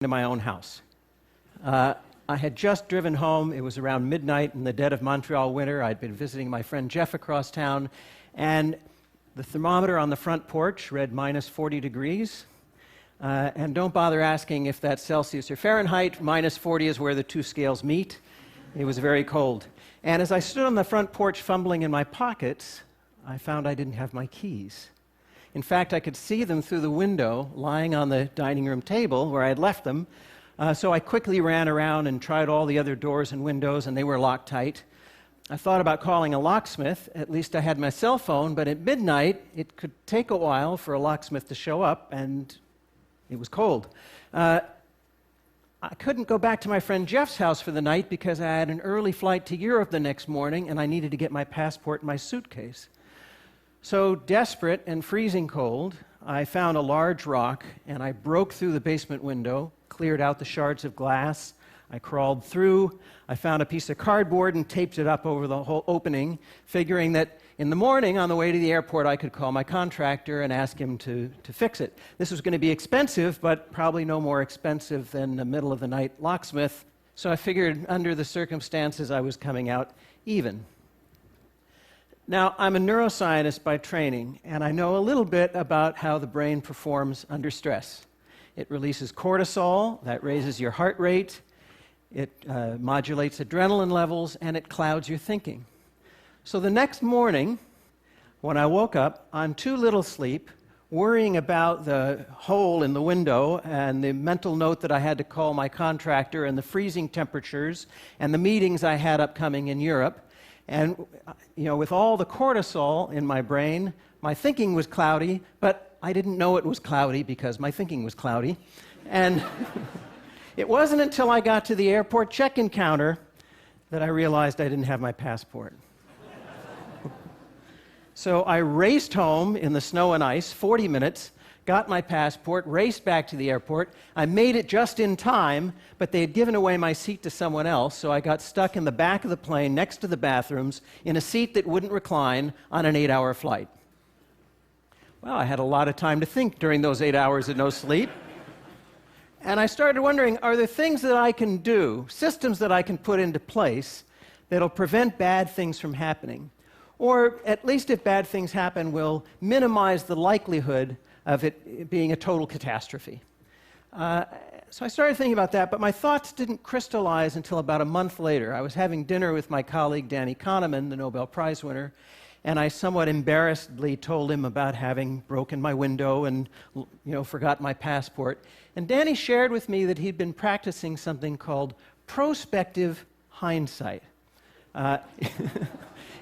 to my own house. I had just driven home. It was around midnight in the dead of Montreal winter. I'd been visiting my friend Jeff across town, and the thermometer on the front porch read minus 40 degrees. And don't bother asking if that's Celsius or Fahrenheit. Minus 40 is where the two scales meet. It was very cold. And as I stood on the front porch fumbling in my pockets, I found I didn't have my keys. In fact, I could see them through the window lying on the dining room table where I had left them. So I quickly ran around and tried all the other doors and windows, and they were locked tight. I thought about calling a locksmith. At least I had my cell phone, but at midnight, it could take a while for a locksmith to show up, and it was cold. I couldn't go back to my friend Jeff's house for the night because I had an early flight to Europe the next morning, and I needed to get my passport in my suitcase. So, desperate and freezing cold, I found a large rock, and I broke through the basement window, cleared out the shards of glass. I crawled through. I found a piece of cardboard and taped it up over the whole opening, figuring that in the morning on the way to the airport I could call my contractor and ask him to fix it. This was going to be expensive, but probably no more expensive than a middle-of-the-night locksmith. So I figured under the circumstances I was coming out even. Now, I'm a neuroscientist by training, and I know a little bit about how the brain performs under stress. It releases cortisol, that raises your heart rate, it modulates adrenaline levels, and it clouds your thinking. So the next morning, when I woke up on too little sleep, worrying about the hole in the window and the mental note that I had to call my contractor and the freezing temperatures and the meetings I had upcoming in Europe, and with all the cortisol in my brain, my thinking was cloudy, but I didn't know it was cloudy because my thinking was cloudy. And it wasn't until I got to the airport check-in counter that I realized I didn't have my passport. So I raced home in the snow and ice, 40 minutes, got my passport, raced back to the airport. I made it just in time, but they had given away my seat to someone else, so I got stuck in the back of the plane next to the bathrooms in a seat that wouldn't recline on an 8-hour flight. Well, I had a lot of time to think during those 8 hours of no sleep. And I started wondering, are there things that I can do, systems that I can put into place that'll prevent bad things from happening? Or at least if bad things happen, will minimize the likelihood of it being a total catastrophe. So I started thinking about that, but my thoughts didn't crystallize until about a month later. I was having dinner with my colleague Danny Kahneman, the Nobel Prize winner, and I somewhat embarrassedly told him about having broken my window and forgot my passport. And Danny shared with me that he'd been practicing something called prospective hindsight.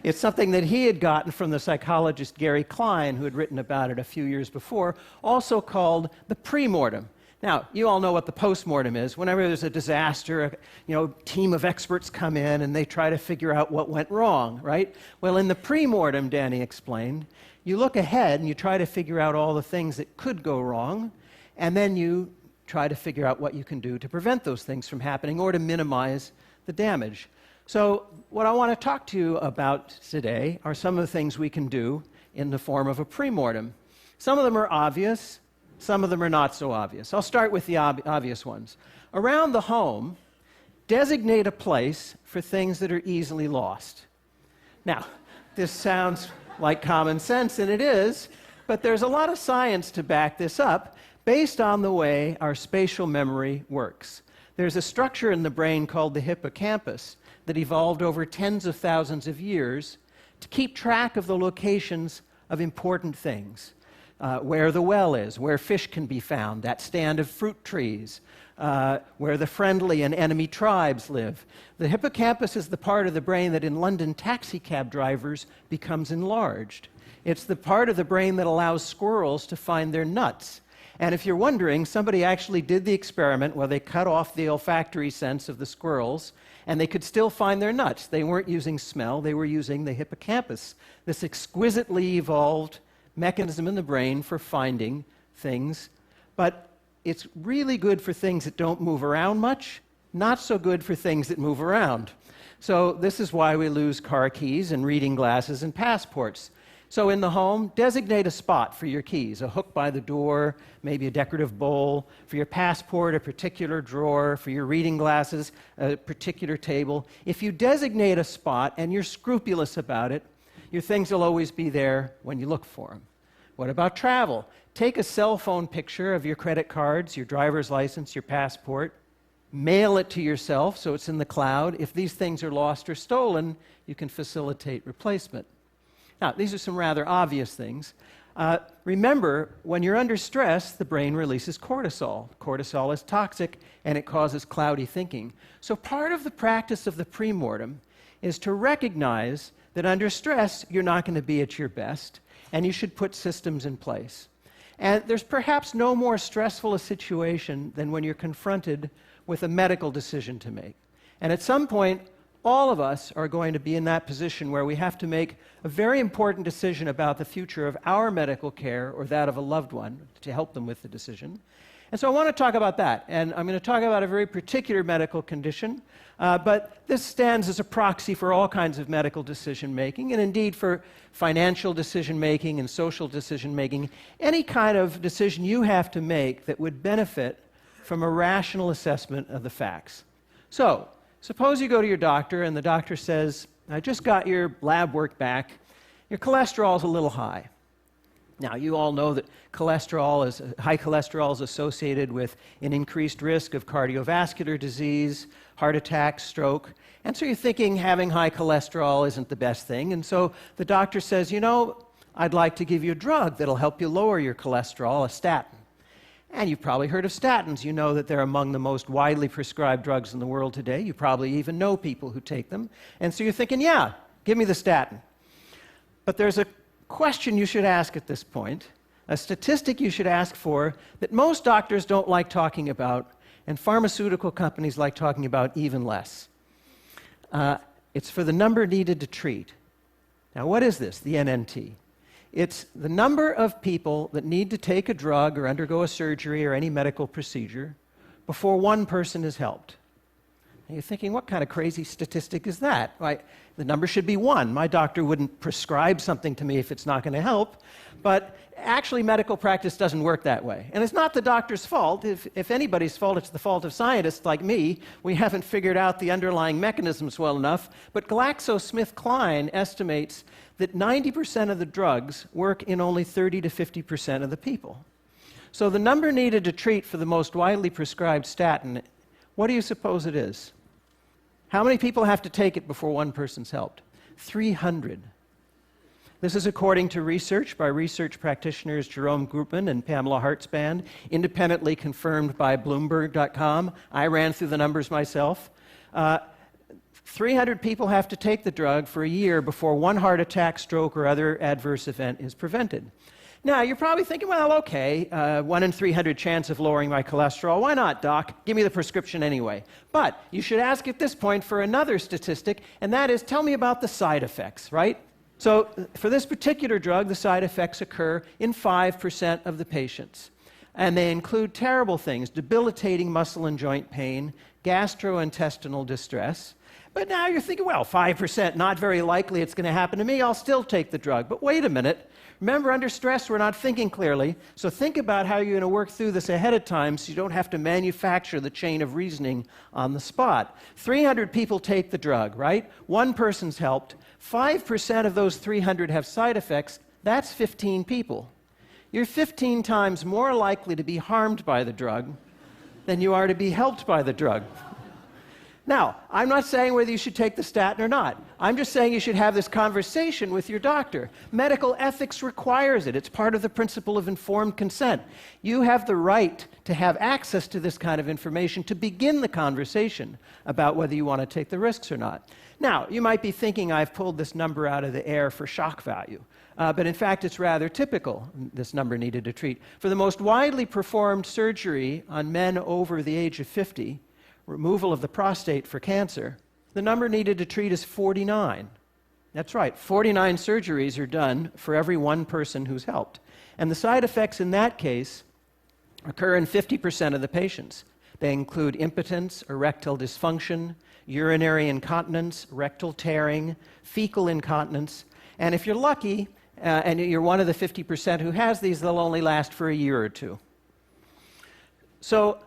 It's something that he had gotten from the psychologist Gary Klein, who had written about it a few years before, also called the pre-mortem. Now, you all know what the post-mortem is. Whenever there's a disaster, a team of experts come in and they try to figure out what went wrong, right? Well, in the pre-mortem, Danny explained, you look ahead and you try to figure out all the things that could go wrong, and then you try to figure out what you can do to prevent those things from happening or to minimize the damage. So what I want to talk to you about today are some of the things we can do in the form of a pre-mortem. Some of them are obvious, some of them are not so obvious. I'll start with the obvious ones. Around the home, designate a place for things that are easily lost. Now, this sounds like common sense, and it is, but there's a lot of science to back this up based on the way our spatial memory works. There's a structure in the brain called the hippocampus that evolved over tens of thousands of years to keep track of the locations of important things. Where the well is, where fish can be found, that stand of fruit trees, where the friendly and enemy tribes live. The hippocampus is the part of the brain that in London taxi cab drivers becomes enlarged. It's the part of the brain that allows squirrels to find their nuts. And if you're wondering, somebody actually did the experiment where they cut off the olfactory sense of the squirrels, and they could still find their nuts. They weren't using smell, they were using the hippocampus, this exquisitely evolved mechanism in the brain for finding things. But it's really good for things that don't move around much, not so good for things that move around. So this is why we lose car keys and reading glasses and passports. So in the home, designate a spot for your keys, a hook by the door, maybe a decorative bowl, for your passport, a particular drawer, for your reading glasses, a particular table. If you designate a spot and you're scrupulous about it, your things will always be there when you look for them. What about travel? Take a cell phone picture of your credit cards, your driver's license, your passport. Mail it to yourself so it's in the cloud. If these things are lost or stolen, you can facilitate replacement. Now, these are some rather obvious things. Remember, when you're under stress, the brain releases cortisol. Cortisol is toxic, and it causes cloudy thinking. So part of the practice of the premortem is to recognize that under stress, you're not going to be at your best, and you should put systems in place. And there's perhaps no more stressful a situation than when you're confronted with a medical decision to make. And at some point, all of us are going to be in that position where we have to make a very important decision about the future of our medical care or that of a loved one to help them with the decision. And so I want to talk about that. And I'm going to talk about a very particular medical condition, but this stands as a proxy for all kinds of medical decision-making, and indeed for financial decision-making and social decision-making, any kind of decision you have to make that would benefit from a rational assessment of the facts. So, suppose you go to your doctor and the doctor says, I just got your lab work back. Your cholesterol is a little high. Now, you all know that high cholesterol is associated with an increased risk of cardiovascular disease, heart attack, stroke. And so you're thinking having high cholesterol isn't the best thing. And so the doctor says, I'd like to give you a drug that'll help you lower your cholesterol, a statin. And you've probably heard of statins. You know that they're among the most widely prescribed drugs in the world today. You probably even know people who take them. And so you're thinking, yeah, give me the statin. But there's a question you should ask at this point, a statistic you should ask for that most doctors don't like talking about, and pharmaceutical companies like talking about even less. It's for the number needed to treat. Now, what is this, the NNT? It's the number of people that need to take a drug or undergo a surgery or any medical procedure before one person is helped. And you're thinking, what kind of crazy statistic is that? Right? The number should be 1. My doctor wouldn't prescribe something to me if it's not going to help. But actually, medical practice doesn't work that way. And it's not the doctor's fault. If anybody's fault, it's the fault of scientists like me. We haven't figured out the underlying mechanisms well enough. But GlaxoSmithKline estimates that 90% of the drugs work in only 30 to 50% of the people. So the number needed to treat for the most widely prescribed statin, what do you suppose it is? How many people have to take it before one person's helped? 300. This is according to research by research practitioners Jerome Groopman and Pamela Hartzband, independently confirmed by Bloomberg.com. I ran through the numbers myself. 300 people have to take the drug for a year before one heart attack, stroke, or other adverse event is prevented. Now, you're probably thinking, well, okay, 1 in 300 chance of lowering my cholesterol. Why not, doc? Give me the prescription anyway. But you should ask at this point for another statistic, and that is, tell me about the side effects, right? So for this particular drug, the side effects occur in 5% of the patients. And they include terrible things, debilitating muscle and joint pain, gastrointestinal distress. But now you're thinking, well, 5%, not very likely it's going to happen to me. I'll still take the drug. But wait a minute. Remember, under stress, we're not thinking clearly. So think about how you're going to work through this ahead of time so you don't have to manufacture the chain of reasoning on the spot. 300 people take the drug, right? One person's helped. 5% of those 300 have side effects. That's 15 people. You're 15 times more likely to be harmed by the drug than you are to be helped by the drug. Now, I'm not saying whether you should take the statin or not. I'm just saying you should have this conversation with your doctor. Medical ethics requires it. It's part of the principle of informed consent. You have the right to have access to this kind of information to begin the conversation about whether you want to take the risks or not. Now, you might be thinking I've pulled this number out of the air for shock value. But in fact, it's rather typical, this number needed to treat. For the most widely performed surgery on men over the age of 50, removal of the prostate for cancer, the number needed to treat is 49. That's right, 49 surgeries are done for every one person who's helped. And the side effects in that case occur in 50% of the patients. They include impotence, erectile dysfunction, urinary incontinence, rectal tearing, fecal incontinence, and if you're lucky, and you're one of the 50% who has these, they'll only last for a year or two. So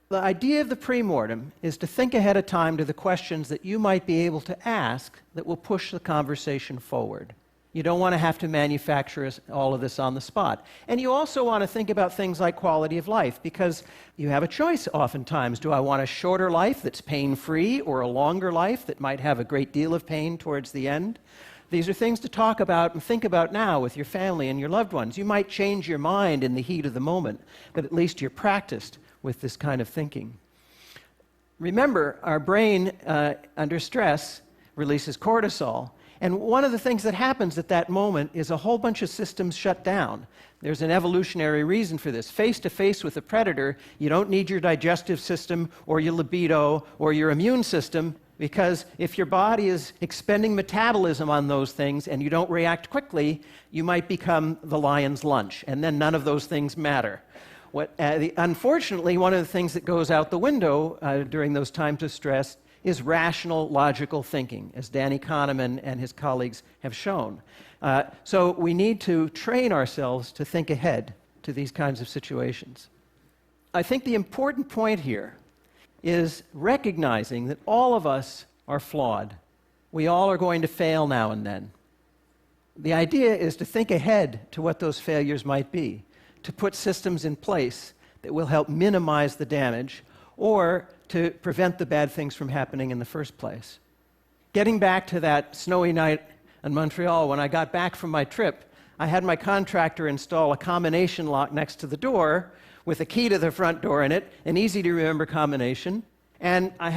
the idea of the pre-mortem is to think ahead of time to the questions that you might be able to ask that will push the conversation forward. You don't want to have to manufacture all of this on the spot. And you also want to think about things like quality of life, because you have a choice oftentimes. Do I want a shorter life that's pain-free, or a longer life that might have a great deal of pain towards the end? These are things to talk about and think about now with your family and your loved ones. You might change your mind in the heat of the moment, but at least you're practiced with this kind of thinking. Remember, our brain under stress releases cortisol. And one of the things that happens at that moment is a whole bunch of systems shut down. There's an evolutionary reason for this. Face to face with a predator, you don't need your digestive system or your libido or your immune system, because if your body is expending metabolism on those things and you don't react quickly, you might become the lion's lunch, and then none of those things matter. Unfortunately, one of the things that goes out the window during those times of stress is rational, logical thinking, as Danny Kahneman and his colleagues have shown. So we need to train ourselves to think ahead to these kinds of situations. I think the important point here is recognizing that all of us are flawed. We all are going to fail now and then. The idea is to think ahead to what those failures might be, to put systems in place that will help minimize the damage, or to prevent the bad things from happening in the first place. Getting back to that snowy night in Montreal, when I got back from my trip, I had my contractor install a combination lock next to the door with a key to the front door in it, an easy-to-remember combination, and I